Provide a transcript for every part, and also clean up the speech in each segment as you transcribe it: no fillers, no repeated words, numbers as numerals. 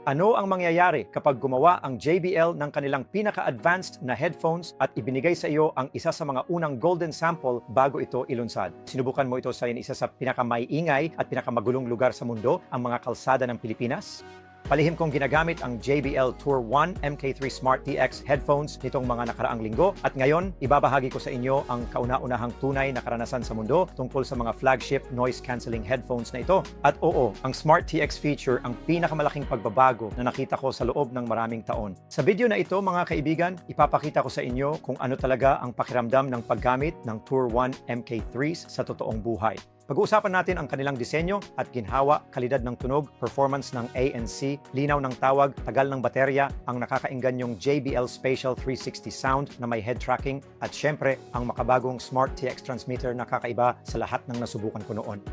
Ano ang mangyayari kapag gumawa ang JBL ng kanilang pinaka-advanced na headphones at ibinigay sa iyo ang isa sa mga unang golden sample bago ito ilunsad? Sinubukan mo ito sa isa sa pinakamaiingay at pinakamagulong lugar sa mundo, ang mga kalsada ng Pilipinas? Palihim kong ginagamit ang JBL Tour 1 MK3 Smart TX headphones nitong mga nakaraang linggo at ngayon ibabahagi ko sa inyo ang kauna-unahang tunay na karanasan sa mundo tungkol sa mga flagship noise-canceling headphones na ito. At oo, ang Smart TX feature ang pinakamalaking pagbabago na nakita ko sa loob ng maraming taon. Sa video na ito mga kaibigan, ipapakita ko sa inyo kung ano talaga ang pakiramdam ng paggamit ng Tour 1 MK3s sa totoong buhay. Pag-uusapan natin ang kanilang disenyo at ginhawa, kalidad ng tunog, performance ng ANC, linaw ng tawag, tagal ng baterya, ang nakakaingganyong JBL Spatial 360 sound na may head tracking, at syempre, ang makabagong Smart TX transmitter na kakaiba sa lahat ng nasubukan ko noon.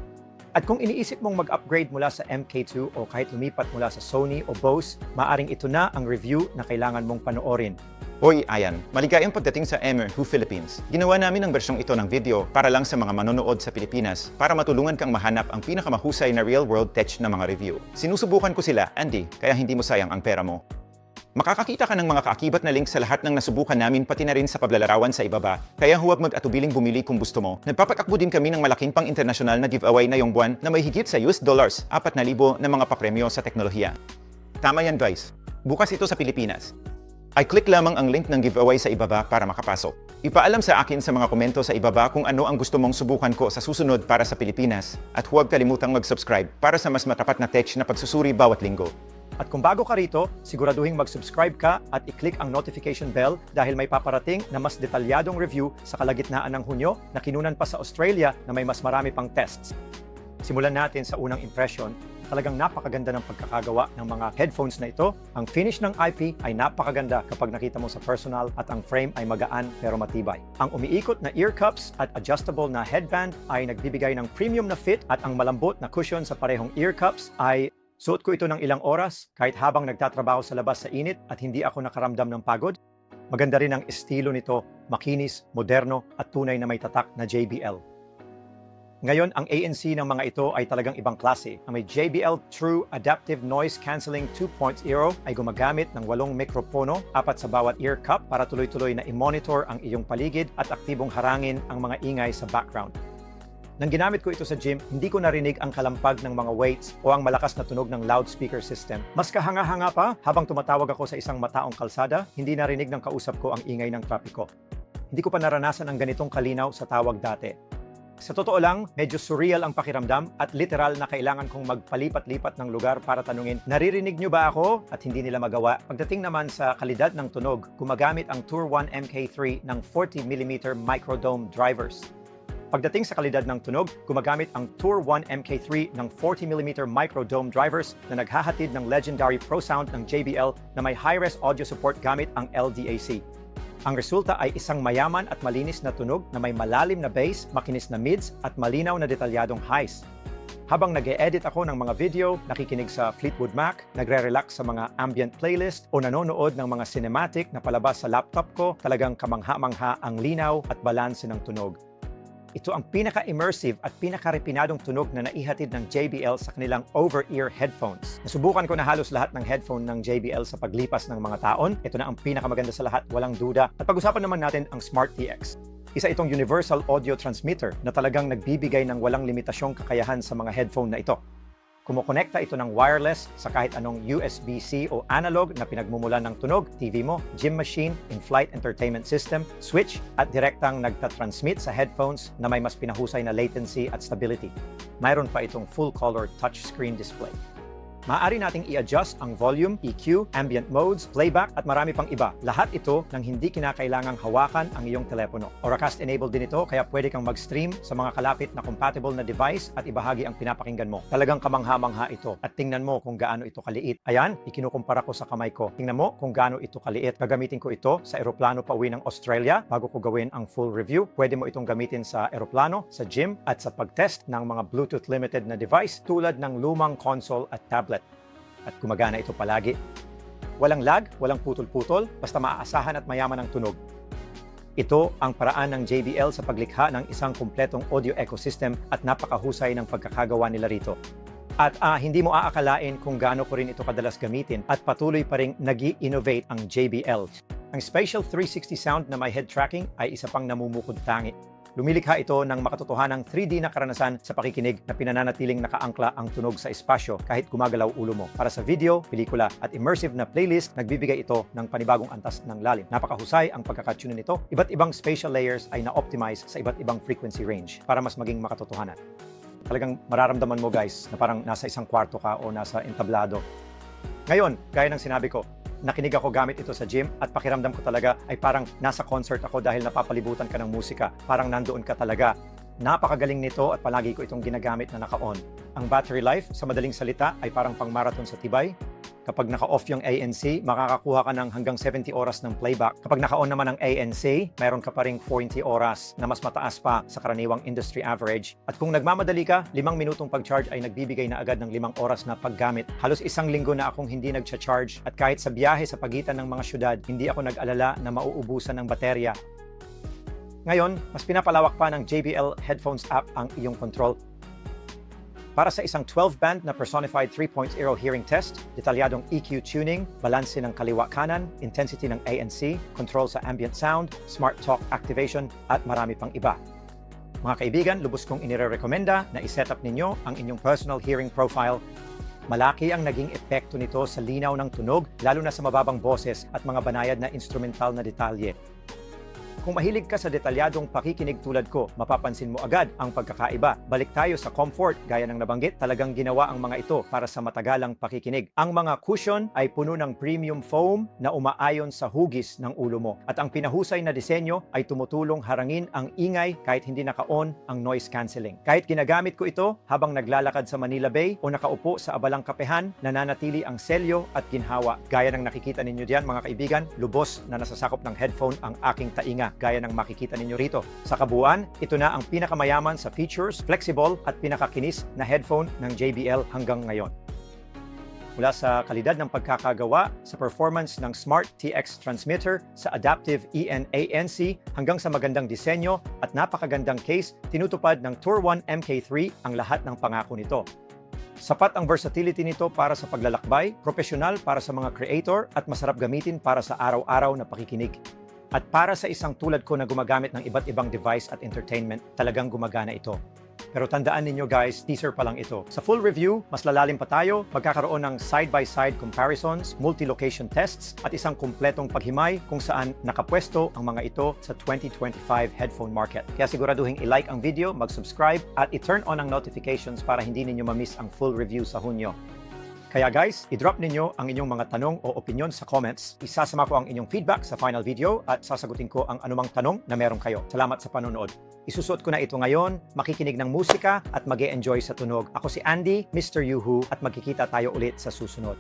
At kung iniisip mong mag-upgrade mula sa MK2 o kahit lumipat mula sa Sony o Bose, maaring ito na ang review na kailangan mong panoorin. Hoy, Ayan! Maligayang pagdating sa Emerhu Philippines. Ginawa namin ang bersyong ito ng video para lang sa mga manonood sa Pilipinas para matulungan kang mahanap ang pinakamahusay na real-world tech na mga review. Sinusubukan ko sila, Andy, kaya hindi mo sayang ang pera mo. Makakakita ka ng mga kaakibat na link sa lahat ng nasubukan namin pati na rin sa paglalarawan sa ibaba. Kaya huwag mag-atubiling bumili kung gusto mo. Nagpapatakbo din kami ng malaking pang-internasyonal na giveaway na yung buwan na may higit sa US dollars, 4,000 na mga papremyo sa teknolohiya. Tama yan guys. Bukas ito sa Pilipinas. I-click lamang ang link ng giveaway sa ibaba para makapasok. Ipaalam sa akin sa mga komento sa ibaba kung ano ang gusto mong subukan ko sa susunod para sa Pilipinas. At huwag kalimutang mag-subscribe para sa mas matapat na tech na pagsusuri bawat linggo. At kung bago ka rito, siguraduhin mag-subscribe ka at i-click ang notification bell dahil may paparating na mas detalyadong review sa kalagitnaan ng Hunyo na kinunan pa sa Australia na may mas marami pang tests. Simulan natin sa unang impression. Talagang napakaganda ng pagkakagawa ng mga headphones na ito. Ang finish ng IP ay napakaganda kapag nakita mo sa personal at ang frame ay magaan pero matibay. Ang umiikot na ear cups at adjustable na headband ay nagbibigay ng premium na fit at ang malambot na cushion sa parehong ear cups ay suot ko ito ng ilang oras kahit habang nagtatrabaho sa labas sa init at hindi ako nakaramdam ng pagod. Maganda rin ang estilo nito, makinis, moderno at tunay na may tatak na JBL. Ngayon, ang ANC ng mga ito ay talagang ibang klase. Ang may JBL True Adaptive Noise Cancelling 2.0 ay gumagamit ng 8 mikropono, 4 sa bawat ear cup para tuloy-tuloy na i-monitor ang iyong paligid at aktibong harangin ang mga ingay sa background. Nang ginamit ko ito sa gym, hindi ko narinig ang kalampag ng mga weights o ang malakas na tunog ng loudspeaker system. Mas kahanga-hanga pa, habang tumatawag ako sa isang mataong kalsada, hindi narinig ng kausap ko ang ingay ng trapiko. Hindi ko pa naranasan ang ganitong kalinaw sa tawag dati. Sa totoo lang, medyo surreal ang pakiramdam at literal na kailangan kong magpalipat-lipat ng lugar para tanungin, naririnig nyo ba ako? At hindi nila magawa. Pagdating naman sa kalidad ng tunog, gumagamit ang Tour 1 MK3 ng 40mm microdome drivers. Pagdating sa kalidad ng tunog, gumagamit ang Tour 1 MK3 ng 40mm microdome drivers na naghahatid ng legendary Pro Sound ng JBL na may high-res audio support gamit ang LDAC. Ang resulta ay isang mayaman at malinis na tunog na may malalim na bass, makinis na mids at malinaw na detalyadong highs. Habang nag-e-edit ako ng mga video, nakikinig sa Fleetwood Mac, nagre-relax sa mga ambient playlist o nanonood ng mga cinematic na palabas sa laptop ko, talagang kamangha-mangha ang linaw at balanse ng tunog. Ito ang pinaka-immersive at pinaka-repinadong tunog na naihatid ng JBL sa kanilang over-ear headphones. Nasubukan ko na halos lahat ng headphone ng JBL sa paglipas ng mga taon. Ito na ang pinakamaganda sa lahat, walang duda. At pag-usapan naman natin ang Smart TX. Isa itong universal audio transmitter na talagang nagbibigay ng walang limitasyong kakayahan sa mga headphone na ito. Kumukonekta ito ng wireless sa kahit anong USB-C o analog na pinagmumulan ng tunog, TV mo, gym machine, in-flight entertainment system, switch at direktang nagtatransmit sa headphones na may mas pinahusay na latency at stability. Mayroon pa itong full-color touchscreen display. Maaari nating i-adjust ang volume, EQ, ambient modes, playback at marami pang iba. Lahat ito nang hindi kinakailangang hawakan ang iyong telepono. Auracast-enabled din ito kaya pwede kang mag-stream sa mga kalapit na compatible na device at ibahagi ang pinapakinggan mo. Talagang kamangha-mangha ito. At tingnan mo kung gaano ito kaliit. Ayan, ikinukumpara ko sa kamay ko. Tingnan mo kung gaano ito kaliit. Gagamitin ko ito sa eroplano pauwi ng Australia bago ko gawin ang full review. Pwede mo itong gamitin sa eroplano, sa gym at sa pag-test ng mga Bluetooth limited na device tulad ng lumang console at tablet. At gumagana ito palagi. Walang lag, walang putol-putol, basta maaasahan at mayaman ang tunog. Ito ang paraan ng JBL sa paglikha ng isang kumpletong audio ecosystem at napakahusay ng pagkakagawa nila rito. At hindi mo aakalain kung gaano ko rin ito kadalas gamitin at patuloy pa rin nag-i-innovate ang JBL. Ang Spatial 360 Sound na may head tracking ay isa pang namumukod tangi. Lumilikha ito ng makatotohanang 3D na karanasan sa pakikinig na pinananatiling nakaangkla ang tunog sa espasyo kahit gumagalaw ulo mo. Para sa video, pelikula at immersive na playlist, nagbibigay ito ng panibagong antas ng lalim. Napakahusay ang pagkakatune nito. Iba't ibang spatial layers ay na-optimize sa iba't ibang frequency range para mas maging makatotohanan. Talagang mararamdaman mo guys na parang nasa isang kwarto ka o nasa entablado. Ngayon, gaya ng sinabi ko, nakinig ako gamit ito sa gym at pakiramdam ko talaga ay parang nasa concert ako dahil napapalibutan ka ng musika. Parang nandoon ka talaga. Napakagaling nito at palagi ko itong ginagamit na naka-on. Ang battery life, sa madaling salita, ay parang pang-marathon sa tibay. Kapag naka-off yung ANC, makakakuha ka ng hanggang 70 oras ng playback. Kapag naka-on naman ang ANC, mayroon ka pa ring 40 oras na mas mataas pa sa karaniwang industry average. At kung nagmamadali ka, 5 minutong pag-charge ay nagbibigay na agad ng 5 oras na paggamit. Halos 1 linggo na akong hindi nag-charge at kahit sa biyahe sa pagitan ng mga syudad, hindi ako nag-alala na mauubusan ng baterya. Ngayon, mas pinapalawak pa ng JBL Headphones app ang iyong control. Para sa isang 12-band na personified 3.0 hearing test, detalyadong EQ tuning, balanse ng kaliwa-kanan, intensity ng ANC, control sa ambient sound, smart talk activation, at marami pang iba. Mga kaibigan, lubos kong inirekomenda na iset up ninyo ang inyong personal hearing profile. Malaki ang naging epekto nito sa linaw ng tunog, lalo na sa mababang boses at mga banayad na instrumental na detalye. Kung mahilig ka sa detalyadong pakikinig tulad ko, mapapansin mo agad ang pagkakaiba. Balik tayo sa comfort, gaya ng nabanggit, talagang ginawa ang mga ito para sa matagalang pakikinig. Ang mga cushion ay puno ng premium foam na umaayon sa hugis ng ulo mo. At ang pinahusay na disenyo ay tumutulong harangin ang ingay kahit hindi naka-on ang noise cancelling. Kahit ginagamit ko ito habang naglalakad sa Manila Bay o nakaupo sa abalang kapehan, nananatili ang selyo at ginhawa. Gaya ng nakikita ninyo diyan mga kaibigan, lubos na nasasakop ng headphone ang aking tainga. Gaya ng makikita ninyo rito. Sa kabuuan, ito na ang pinakamayaman sa features, flexible at pinakakinis na headphone ng JBL hanggang ngayon. Mula sa kalidad ng pagkakagawa, sa performance ng Smart TX transmitter, sa adaptive EN-ANC, hanggang sa magandang disenyo at napakagandang case, tinutupad ng Tour 1 MK3 ang lahat ng pangako nito. Sapat ang versatility nito para sa paglalakbay, profesional para sa mga creator at masarap gamitin para sa araw-araw na pakikinig. At para sa isang tulad ko na gumagamit ng iba't ibang device at entertainment, talagang gumagana ito. Pero tandaan ninyo guys, teaser pa lang ito. Sa full review, mas lalalim pa tayo, magkakaroon ng side-by-side comparisons, multi-location tests, at isang kumpletong paghimay kung saan nakapwesto ang mga ito sa 2025 headphone market. Kaya siguraduhin i-like ang video, mag-subscribe, at i-turn on ang notifications para hindi ninyo ma-miss ang full review sa Hunyo. Kaya guys, i-drop ninyo ang inyong mga tanong o opinion sa comments. Isasama ko ang inyong feedback sa final video at sasagutin ko ang anumang tanong na meron kayo. Salamat sa panonood. Isusuot ko na ito ngayon, makikinig ng musika at mag-e-enjoy sa tunog. Ako si Andy, Mr. Yuhu, at magkikita tayo ulit sa susunod.